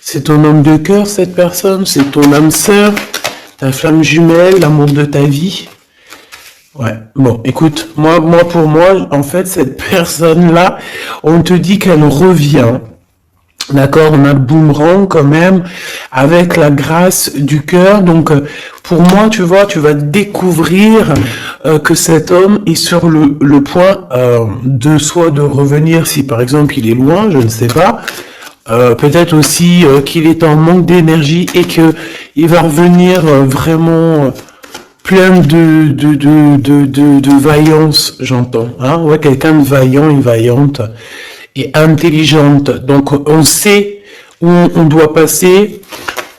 C'est ton homme de cœur, cette personne, c'est ton âme sœur, ta flamme jumelle, l'amour de ta vie. Ouais, bon, écoute, pour moi, en fait, cette personne-là, on te dit qu'elle revient. D'accord, on a le boomerang quand même, avec la grâce du cœur. Donc, pour moi, tu vois, tu vas découvrir que cet homme est sur le point de soit de revenir, si par exemple il est loin, je ne sais pas. Peut-être aussi qu'il est en manque d'énergie et que il va revenir vraiment plein de vaillance, j'entends. Hein, ouais, quelqu'un de vaillant et vaillante et intelligente. Donc on sait où on doit passer,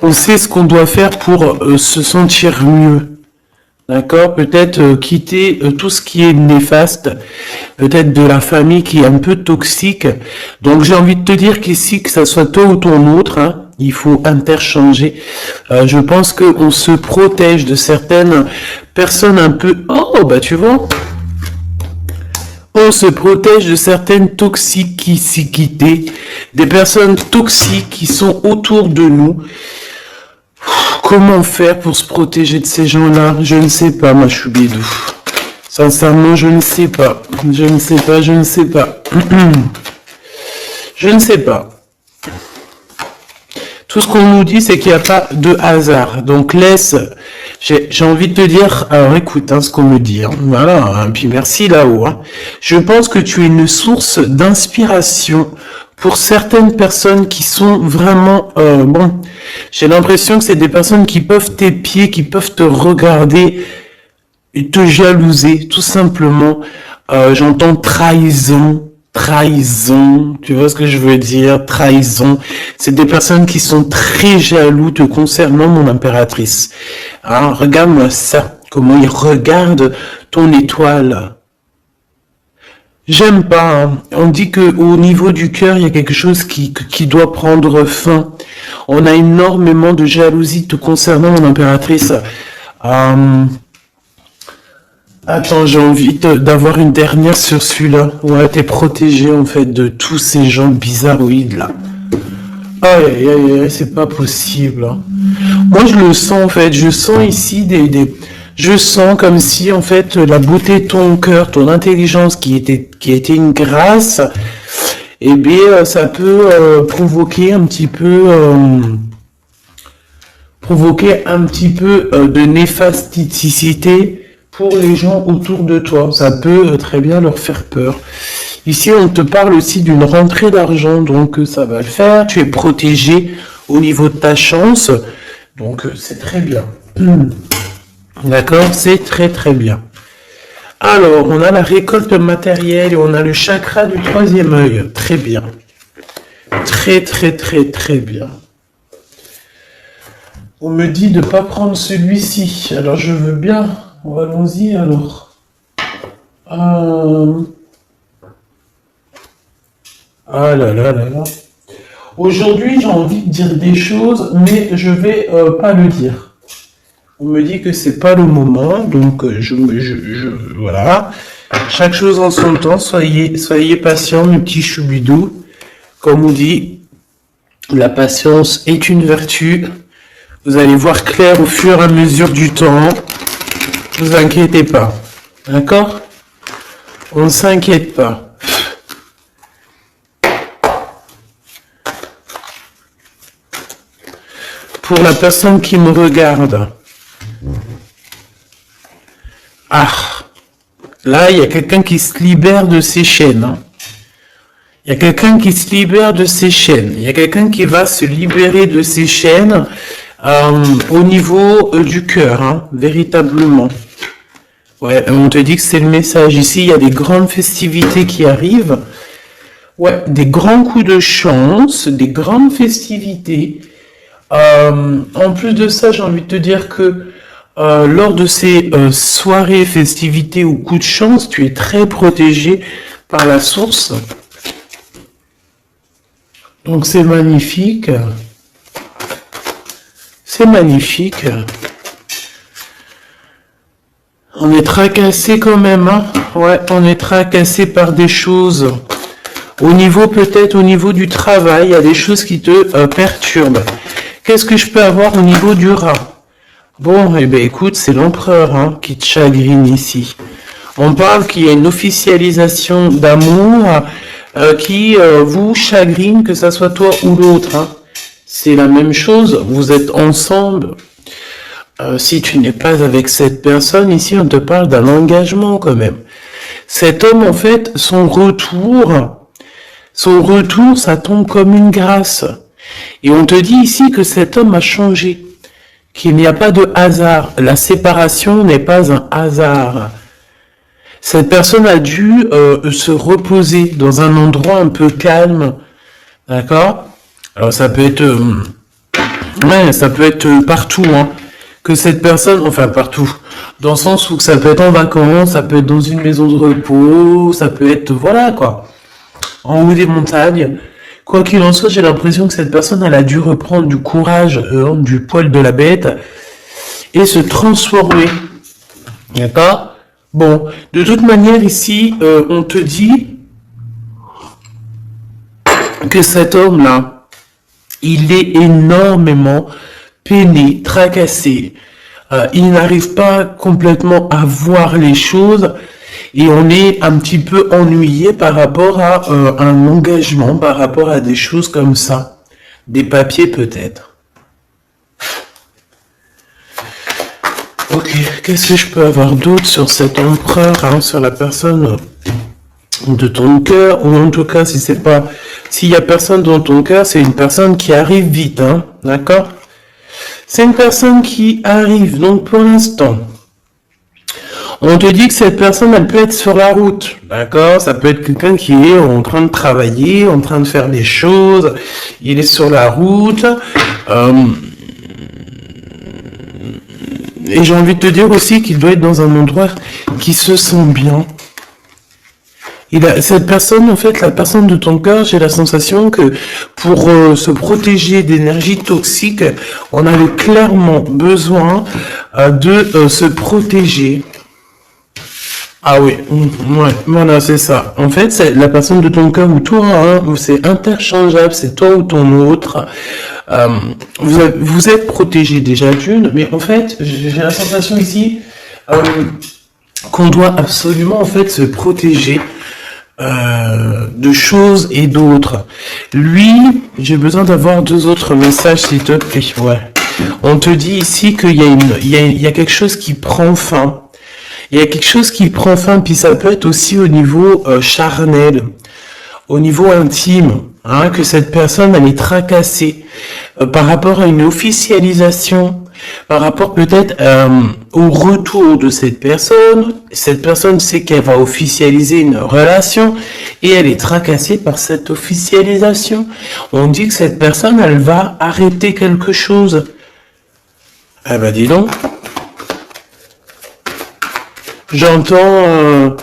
on sait ce qu'on doit faire pour se sentir mieux. D'accord? Peut-être quitter tout ce qui est néfaste, peut-être de la famille qui est un peu toxique. Donc j'ai envie de te dire qu'ici, que ça soit toi ou ton autre, hein, il faut interchanger. Je pense qu'on se protège de certaines personnes un peu... Oh, bah tu vois, on se protège de certaines toxicités, des personnes toxiques qui sont autour de nous. Comment faire pour se protéger de ces gens-là? Je ne sais pas, ma choubidou. Sincèrement, je ne sais pas. Je ne sais pas. Je ne sais pas. Tout ce qu'on nous dit, c'est qu'il n'y a pas de hasard. Donc laisse, j'ai envie de te dire, alors écoute ce qu'on me dit. Hein. Voilà, hein, puis merci là-haut. Hein. Je pense que tu es une source d'inspiration pour certaines personnes qui sont vraiment... bon, j'ai l'impression que c'est des personnes qui peuvent t'épier, qui peuvent te regarder et te jalouser, tout simplement. J'entends trahison, tu vois ce que je veux dire, trahison. C'est des personnes qui sont très jaloux te concernant, mon impératrice. Hein, regarde-moi ça, comment ils regardent ton étoile. J'aime pas. Hein. On dit que au niveau du cœur, il y a quelque chose qui doit prendre fin. On a énormément de jalousie te concernant, mon impératrice. Attends, j'ai envie d'avoir une dernière sur celui-là. Ouais, t'es protégé en fait de tous ces gens bizarroïdes là. Aïe, aïe, aïe, c'est pas possible. Hein. Moi, je le sens en fait. Je sens ici je sens comme si, en fait, la beauté de ton cœur, ton intelligence qui était une grâce, eh bien, ça peut provoquer un petit peu de néfasticité pour les gens autour de toi. Ça peut très bien leur faire peur. Ici, on te parle aussi d'une rentrée d'argent, donc ça va le faire. Tu es protégé au niveau de ta chance, donc c'est très bien. D'accord, c'est très très bien. Alors, on a la récolte matérielle et on a le chakra du troisième œil. Très bien. Très très très très bien. On me dit de ne pas prendre celui-ci. Alors, je veux bien. Allons-y alors. Ah là là là là. Aujourd'hui, j'ai envie de dire des choses, mais je vais pas le dire. On me dit que c'est pas le moment, donc voilà. Chaque chose en son temps, soyez patients, mes petits choubidous. Comme on dit, la patience est une vertu. Vous allez voir clair au fur et à mesure du temps. Ne vous inquiétez pas. D'accord? On ne s'inquiète pas. Pour la personne qui me regarde, là, il y a quelqu'un qui se libère de ses chaînes. Hein. Il y a quelqu'un qui se libère de ses chaînes. Il y a quelqu'un qui va se libérer de ses chaînes au niveau du cœur, hein, véritablement. Ouais, on te dit que c'est le message. Ici, il y a des grandes festivités qui arrivent. Ouais, des grands coups de chance, des grandes festivités. En plus de ça, j'ai envie de te dire que lors de ces soirées, festivités ou coups de chance, tu es très protégé par la source. Donc c'est magnifique. C'est magnifique. On est tracassé quand même, hein. Ouais, on est tracassé par des choses Au niveau, peut-être, au niveau du travail, il y a des choses qui te perturbent. Qu'est-ce que je peux avoir au niveau du rat? Bon, eh ben, écoute, c'est l'empereur hein, qui te chagrine ici. On parle qu'il y a une officialisation d'amour qui vous chagrine, que ça soit toi ou l'autre. Hein. C'est la même chose, vous êtes ensemble. Si tu n'es pas avec cette personne, ici on te parle d'un engagement quand même. Cet homme, en fait, son retour, ça tombe comme une grâce. Et on te dit ici que cet homme a changé, qu'il n'y a pas de hasard. La séparation n'est pas un hasard. Cette personne a dû se reposer dans un endroit un peu calme, d'accord? Alors ça peut être, ça peut être partout, hein. Que cette personne, enfin partout, dans le sens où ça peut être en vacances, ça peut être dans une maison de repos, ça peut être, voilà quoi, en haut des montagnes. Quoi qu'il en soit, j'ai l'impression que cette personne, elle a dû reprendre du courage, du poil de la bête, et se transformer. D'accord? Bon, de toute manière, ici, on te dit que cet homme-là, il est énormément peiné, tracassé. Il n'arrive pas complètement à voir les choses et on est un petit peu ennuyé par rapport à un engagement, par rapport à des choses comme ça. Des papiers peut-être. Ok, qu'est-ce que je peux avoir d'autre sur cet empereur, hein, sur la personne de ton cœur, ou en tout cas, si c'est pas, s'il y a personne dans ton cœur, c'est une personne qui arrive vite, hein, d'accord? C'est une personne qui arrive, donc pour l'instant, on te dit que cette personne, elle peut être sur la route, d'accord? Ça peut être quelqu'un qui est en train de travailler, en train de faire des choses, il est sur la route, et j'ai envie de te dire aussi qu'il doit être dans un endroit qui se sent bien. Cette personne, en fait, la personne de ton cœur, j'ai la sensation que pour se protéger d'énergie toxique, on avait clairement besoin de se protéger. Ah oui, ouais, voilà, c'est ça. En fait, c'est la personne de ton cœur ou toi, hein, c'est interchangeable, c'est toi ou ton autre. Vous êtes protégé déjà d'une, mais en fait, j'ai la sensation ici qu'on doit absolument en fait se protéger de choses et d'autres. Lui, j'ai besoin d'avoir 2 autres messages, s'il te plaît. Ouais. On te dit ici qu'il y a quelque chose qui prend fin. Il y a quelque chose qui prend fin, puis ça peut être aussi au niveau charnel, au niveau intime, hein, que cette personne elle est tracassée par rapport à une officialisation, par rapport peut-être au retour de cette personne. Cette personne sait qu'elle va officialiser une relation et elle est tracassée par cette officialisation. On dit que cette personne elle va arrêter quelque chose. Ah bah dis donc. J'entends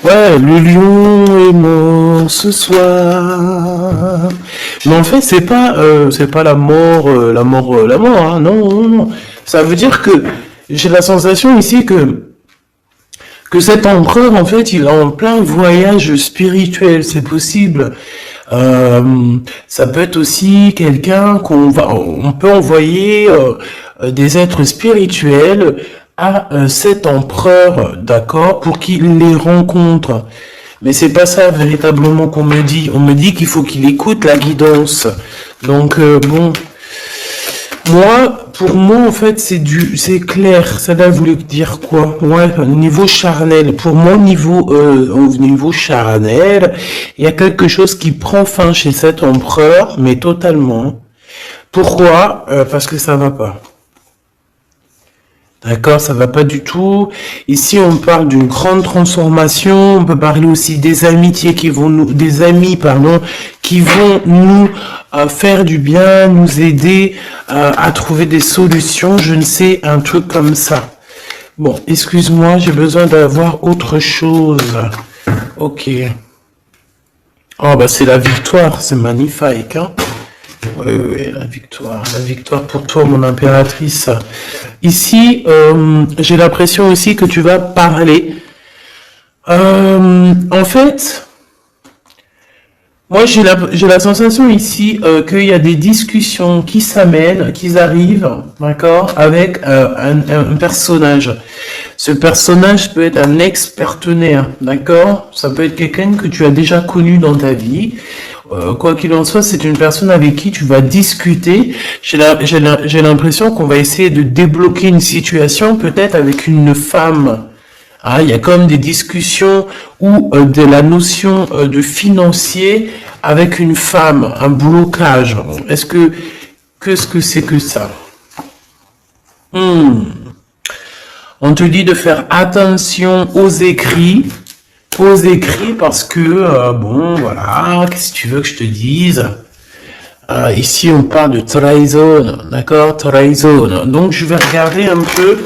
ouais, le lion est mort ce soir. Mais en fait, c'est pas la mort, hein. Non. Ça veut dire que j'ai la sensation ici que cet empereur, en fait, il est en plein voyage spirituel. C'est possible. Ça peut être aussi quelqu'un on peut envoyer des êtres spirituels à cet empereur, d'accord, pour qu'il les rencontre. Mais c'est pas ça véritablement qu'on me dit. On me dit qu'il faut qu'il écoute la guidance. Donc bon, pour moi en fait c'est clair. Ça là voulait dire quoi? Ouais, au niveau charnel. Pour moi au niveau charnel, il y a quelque chose qui prend fin chez cet empereur, mais totalement. Pourquoi? Parce que ça va pas. D'accord, ça va pas du tout. Ici, on parle d'une grande transformation. On peut parler aussi des amitiés qui vont qui vont nous faire du bien, nous aider à trouver des solutions. Je ne sais, un truc comme ça. Bon, excuse-moi, j'ai besoin d'avoir autre chose. Ok. Oh, bah, c'est la victoire. C'est magnifique, hein. Oui, la victoire pour toi, mon impératrice. Ici, j'ai l'impression aussi que tu vas parler En fait, moi j'ai la sensation ici qu'il y a des discussions qui s'amènent, qui arrivent, d'accord, avec un personnage. Ce personnage peut être un ex-partenaire, d'accord? Ça peut être quelqu'un que tu as déjà connu dans ta vie. Quoi qu'il en soit, c'est une personne avec qui tu vas discuter. J'ai l'impression qu'on va essayer de débloquer une situation, peut-être avec une femme. Ah, il y a comme des discussions ou de la notion de financier avec une femme, un blocage. Qu'est-ce que c'est que ça? On te dit de faire attention aux écrits parce que, bon, voilà, qu'est-ce que tu veux que je te dise? Ici, on parle de trahison, d'accord? Trahison. Donc, je vais regarder un peu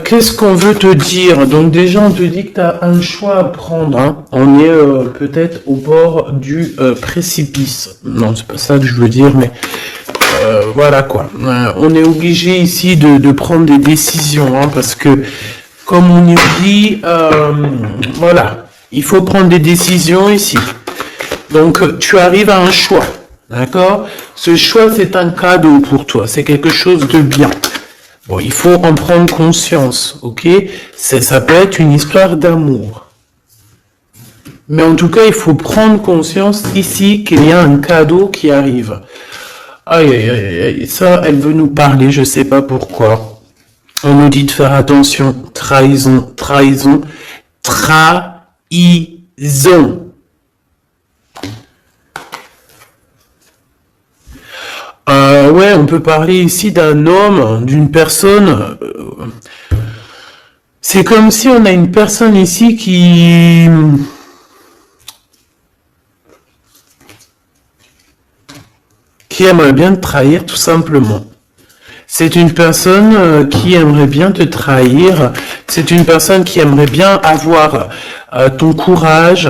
qu'est-ce qu'on veut te dire. Donc, déjà, on te dit que tu as un choix à prendre. Hein. On est peut-être au bord du précipice. Non, c'est pas ça que je veux dire, mais voilà quoi. On est obligé ici de prendre des décisions, hein, parce que, comme on nous dit, voilà, il faut prendre des décisions ici. Donc, tu arrives à un choix, d'accord? Ce choix, c'est un cadeau pour toi, c'est quelque chose de bien. Bon, il faut en prendre conscience, ok? Ça peut être une histoire d'amour. Mais en tout cas, il faut prendre conscience ici qu'il y a un cadeau qui arrive. Aïe, aïe, aïe, aïe, ça, elle veut nous parler, je sais pas pourquoi. On nous dit de faire attention, trahison, trahison, trahison. Ouais, on peut parler ici d'un homme, d'une personne. C'est comme si on a une personne ici qui aimerait bien te trahir tout simplement. C'est une personne qui aimerait bien te trahir. C'est une personne qui aimerait bien avoir ton courage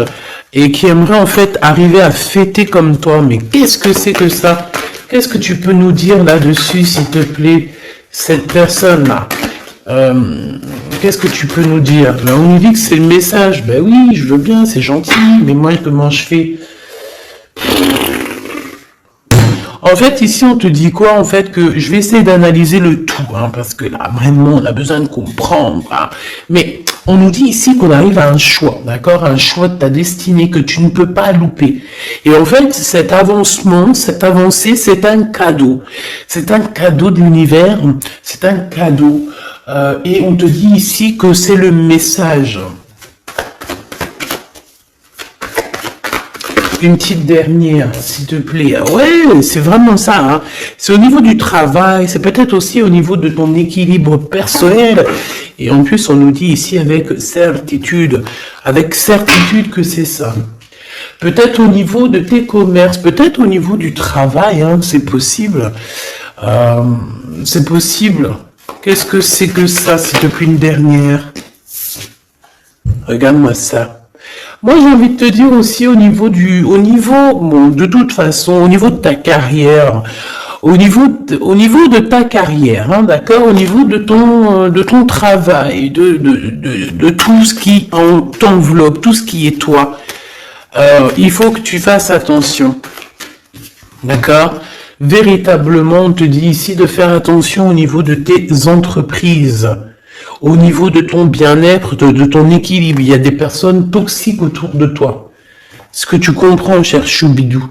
et qui aimerait en fait arriver à fêter comme toi. Mais qu'est-ce que c'est que ça? Qu'est-ce que tu peux nous dire là-dessus, s'il te plaît, cette personne-là? Qu'est-ce que tu peux nous dire? Ben, on nous dit que c'est le message. Ben oui, je veux bien, c'est gentil, mais moi, comment je fais? En fait, ici, on te dit quoi? En fait, que je vais essayer d'analyser le tout, hein, parce que là, vraiment, on a besoin de comprendre. Hein. Mais on nous dit ici qu'on arrive à un choix, d'accord? Un choix de ta destinée que tu ne peux pas louper. Et en fait, cet avancement, cette avancée, c'est un cadeau. C'est un cadeau de l'univers, c'est un cadeau. Et on te dit ici que c'est le message. Une petite dernière, s'il te plaît. Ouais, c'est vraiment ça. Hein. C'est au niveau du travail, c'est peut-être aussi au niveau de ton équilibre personnel. Et en plus, on nous dit ici avec certitude que c'est ça. Peut-être au niveau de tes commerces, peut-être au niveau du travail, hein, c'est possible. C'est possible. Qu'est-ce que c'est que ça, s'il te plaît, une dernière? Regarde-moi ça. Moi, j'ai envie de te dire aussi bon, de toute façon, au niveau de ta carrière, au niveau de ta carrière, hein, d'accord, au niveau de ton travail, de tout ce qui t'enveloppe, tout ce qui est toi, il faut que tu fasses attention, d'accord? Véritablement, on te dit ici de faire attention au niveau de tes entreprises. Au niveau de ton bien-être, de ton équilibre, il y a des personnes toxiques autour de toi. Est-ce que tu comprends, cher Choubidou?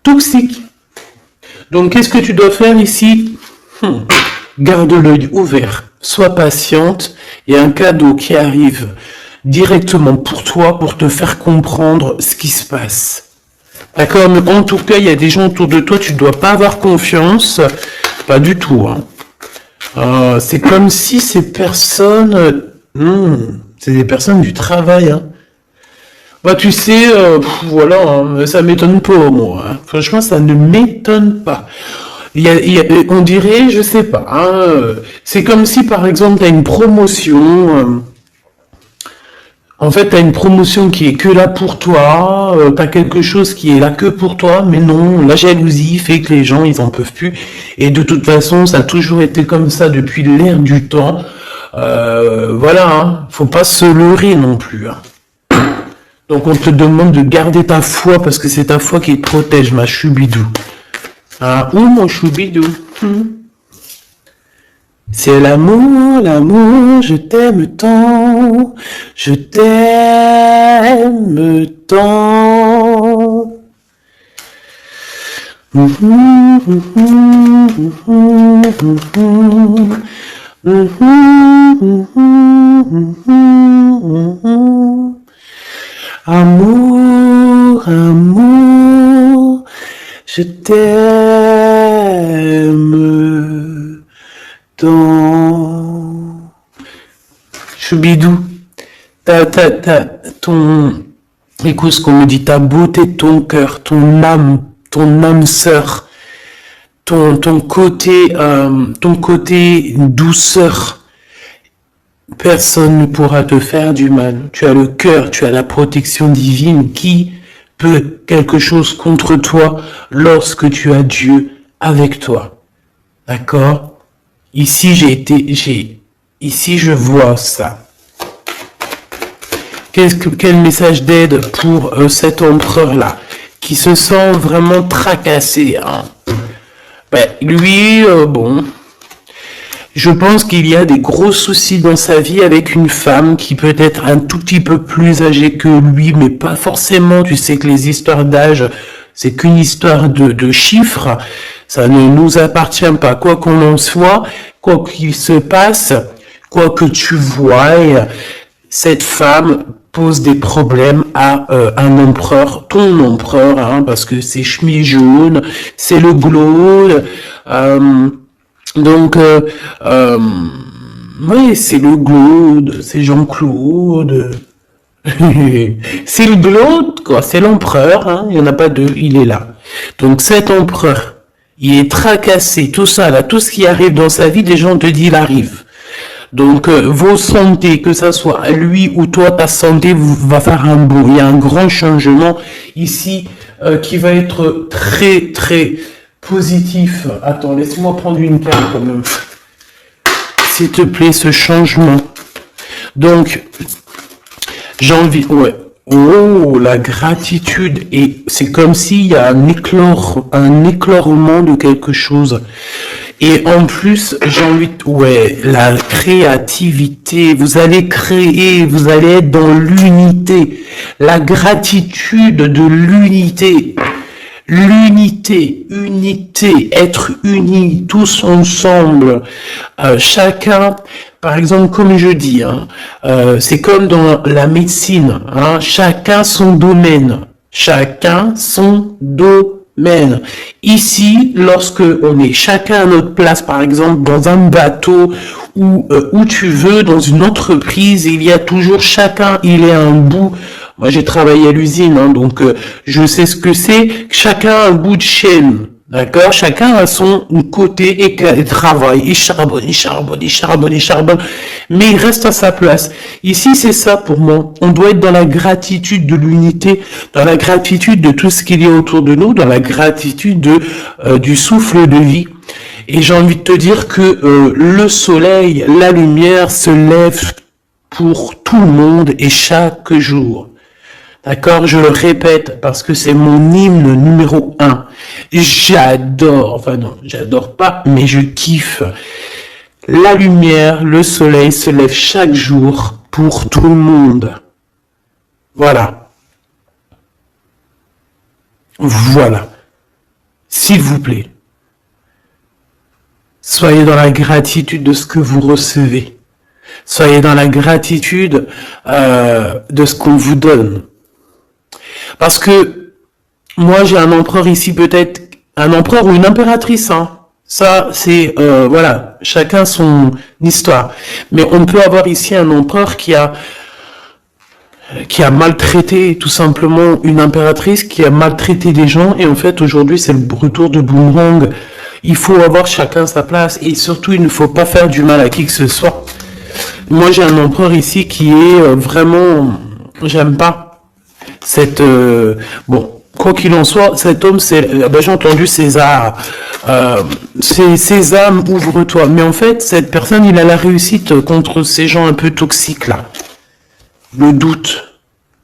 Toxique. Donc, qu'est-ce que tu dois faire ici? Garde l'œil ouvert, sois patiente, il y a un cadeau qui arrive directement pour toi, pour te faire comprendre ce qui se passe. D'accord? Mais en tout cas, il y a des gens autour de toi, tu ne dois pas avoir confiance. Pas du tout, hein. C'est comme si ces personnes, c'est des personnes du travail. Hein. Bah tu sais, voilà, hein, ça m'étonne pas moi. Hein. Franchement, ça ne m'étonne pas. On dirait, je sais pas. Hein, c'est comme si par exemple tu as une promotion. En fait, tu as une promotion qui est que là pour toi, tu as quelque chose qui est là que pour toi, mais non, la jalousie fait que les gens, ils en peuvent plus. Et de toute façon, ça a toujours été comme ça depuis l'ère du temps. Voilà, hein, faut pas se leurrer non plus. Hein. Donc on te demande de garder ta foi parce que c'est ta foi qui te protège, ma choubidou. Ah, ou mon choubidou. C'est l'amour, l'amour, je t'aime tant, je t'aime tant. Amour, amour, je t'aime tant. Choubidou, écoute ce qu'on me dit, ta beauté, ton cœur, ton âme sœur, ton côté douceur. Personne ne pourra te faire du mal. Tu as le cœur, tu as la protection divine. Qui peut quelque chose contre toi lorsque tu as Dieu avec toi? D'accord? Ici, ici, je vois ça. Quel message d'aide pour cet empereur-là, qui se sent vraiment tracassé, hein? Ben, lui, bon... Je pense qu'il y a des gros soucis dans sa vie avec une femme qui peut être un tout petit peu plus âgée que lui, mais pas forcément. Tu sais que les histoires d'âge, c'est qu'une histoire de chiffres. Ça ne nous appartient pas. Quoi qu'on en soit, quoi qu'il se passe, quoi que tu vois, cette femme pose des problèmes à un empereur, ton empereur, hein, parce que c'est chemise jaune, c'est le glaude, donc, oui, c'est le Glaude, c'est Jean-Claude, c'est le Glaude, quoi, c'est l'empereur, hein, il n'y en a pas deux, il est là. Donc cet empereur, il est tracassé, tout ça, là, tout ce qui arrive dans sa vie, les gens te disent, il arrive. Donc, vos santé, que ça soit lui ou toi, ta santé va faire un bond. Il y a un grand changement ici qui va être très, très positif. Attends, laisse-moi prendre une carte quand même. S'il te plaît, ce changement. Donc, j'ai envie... Ouais. Oh, la gratitude. Et c'est comme s'il y a un éclairement de quelque chose. Et en plus, j'ai envie de... Ouais, la créativité. Vous allez créer, vous allez être dans l'unité. La gratitude de l'unité. L'unité, être unis, tous ensemble, chacun, par exemple, comme je dis, hein, c'est comme dans la médecine, hein, chacun son domaine, Ici, lorsque on est chacun à notre place, par exemple, dans un bateau ou où tu veux, dans une entreprise, il y a toujours chacun, il est un bout. Moi, j'ai travaillé à l'usine, hein, donc je sais ce que c'est. Chacun a un bout de chaîne, d'accord? Chacun a son côté et travaille, il charbonne, mais il reste à sa place. Ici, c'est ça pour moi. On doit être dans la gratitude de l'unité, dans la gratitude de tout ce qu'il y a autour de nous, dans la gratitude du souffle de vie. Et j'ai envie de te dire que le soleil, la lumière se lève pour tout le monde et chaque jour. D'accord, je le répète parce que c'est mon hymne numéro 1. J'adore, enfin non, j'adore pas, mais je kiffe. La lumière, le soleil se lève chaque jour pour tout le monde. Voilà. Voilà. S'il vous plaît. Soyez dans la gratitude de ce que vous recevez. Soyez dans la gratitude de ce qu'on vous donne. Parce que moi, j'ai un empereur ici, peut-être un empereur ou une impératrice. Hein. Ça, c'est, voilà, chacun son histoire. Mais on peut avoir ici un empereur qui a maltraité tout simplement une impératrice, qui a maltraité des gens. Et en fait, aujourd'hui, c'est le retour de boomerang. Il faut avoir chacun sa place. Et surtout, il ne faut pas faire du mal à qui que ce soit. Moi, j'ai un empereur ici qui est vraiment... J'aime pas cette... bon, quoi qu'il en soit, cet homme, c'est, j'ai entendu César, c'est César, ouvre-toi. Mais en fait, cette personne, il a la réussite contre ces gens un peu toxiques là. Le doute.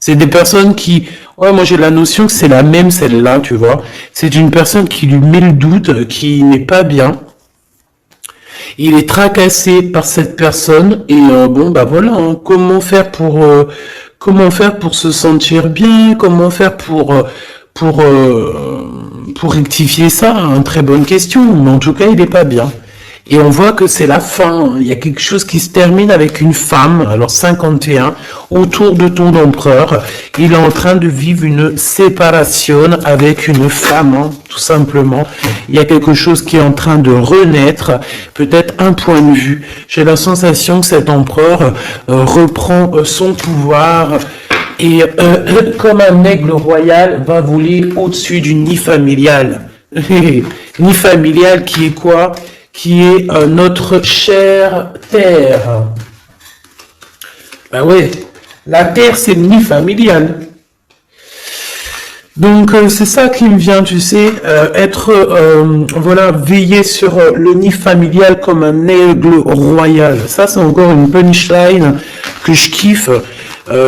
C'est des personnes qui, ouais, moi j'ai la notion que c'est la même celle-là, tu vois. C'est une personne qui lui met le doute, qui n'est pas bien. Il est tracassé par cette personne et bon bah voilà, hein, comment faire pour se sentir bien, comment faire pour pour rectifier ça, hein, très bonne question, mais en tout cas il est pas bien. Et on voit que c'est la fin. Il y a quelque chose qui se termine avec une femme, alors 51, autour de ton empereur. Il est en train de vivre une séparation avec une femme, hein, tout simplement. Il y a quelque chose qui est en train de renaître, peut-être un point de vue. J'ai la sensation que cet empereur reprend son pouvoir et comme un aigle royal va voler au-dessus du nid familial. Nid familial qui est quoi? Qui est notre chère terre. Ben ouais, la terre c'est le nid familial. Donc c'est ça qui me vient, tu sais, voilà, veiller sur le nid familial comme un aigle royal. Ça c'est encore une punchline que je kiffe.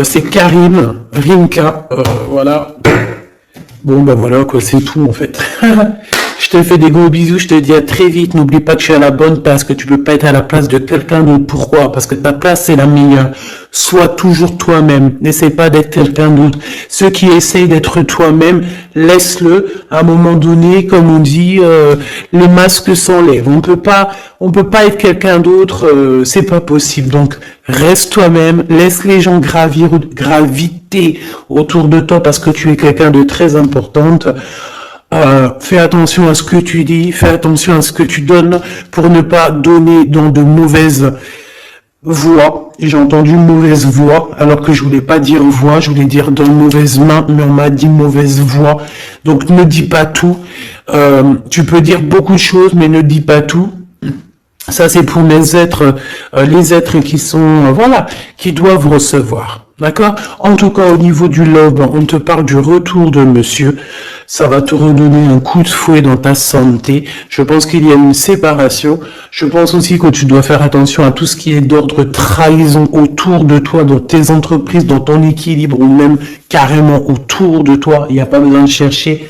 C'est Karim, Rimka, voilà. Bon ben voilà quoi, c'est tout en fait. Je te fais des gros bisous, je te dis à très vite. N'oublie pas que je suis à la bonne place, que tu peux pas être à la place de quelqu'un d'autre. Pourquoi? Parce que ta place, c'est la meilleure. Sois toujours toi-même. N'essaie pas d'être quelqu'un d'autre. Ceux qui essayent d'être toi-même, laisse-le. À un moment donné, comme on dit, les masques s'enlèvent. On peut pas être quelqu'un d'autre. C'est pas possible. Donc, reste toi-même. Laisse les gens graviter autour de toi parce que tu es quelqu'un de très importante. Fais attention à ce que tu dis, fais attention à ce que tu donnes pour ne pas donner dans de mauvaises voix. J'ai entendu mauvaise voix alors que je voulais pas dire voix, je voulais dire dans mauvaise main, mais on m'a dit mauvaise voix. Donc ne dis pas tout. Tu peux dire beaucoup de choses, mais ne dis pas tout. Ça c'est pour les êtres qui sont, voilà, qui doivent recevoir. D'accord? En tout cas, au niveau du love, on te parle du retour de monsieur. Ça va te redonner un coup de fouet dans ta santé. Je pense qu'il y a une séparation. Je pense aussi que tu dois faire attention à tout ce qui est d'ordre trahison autour de toi, dans tes entreprises, dans ton équilibre ou même carrément autour de toi. Il n'y a pas besoin de chercher.